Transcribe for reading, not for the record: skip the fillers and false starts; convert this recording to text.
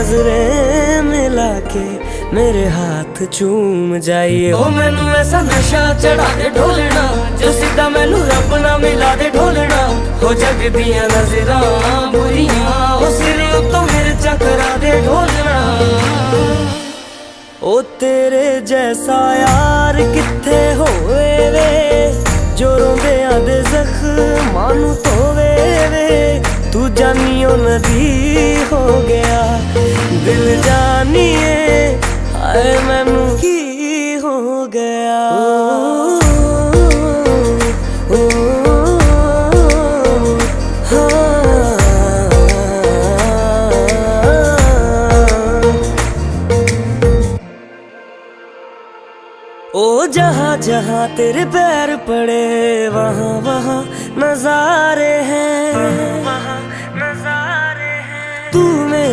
नजरें मिला के मेरे हाथ चूम जाइए। ओ मैनू ऐसा नशा चढ़ा दे ढोलना, जो सीधा मैनू रब ना मिला दे ढोलना। हो जग दियां नजरां बुरियां, ओ सिर उत्तों मेरे चकरा दे ढोलना। ओ तेरे जैसा यार किथे होवे वे, जो रोंदियां दे जख्मां नू धोवे वे। तू जानियो नदी हो गया दिल जानिए, हाय मैनू की हो गया। ओ जहाँ जहाँ तेरे पैर पड़े वहाँ वहाँ नजारे हैं, वहाँ नजारे हैं। तू मेरे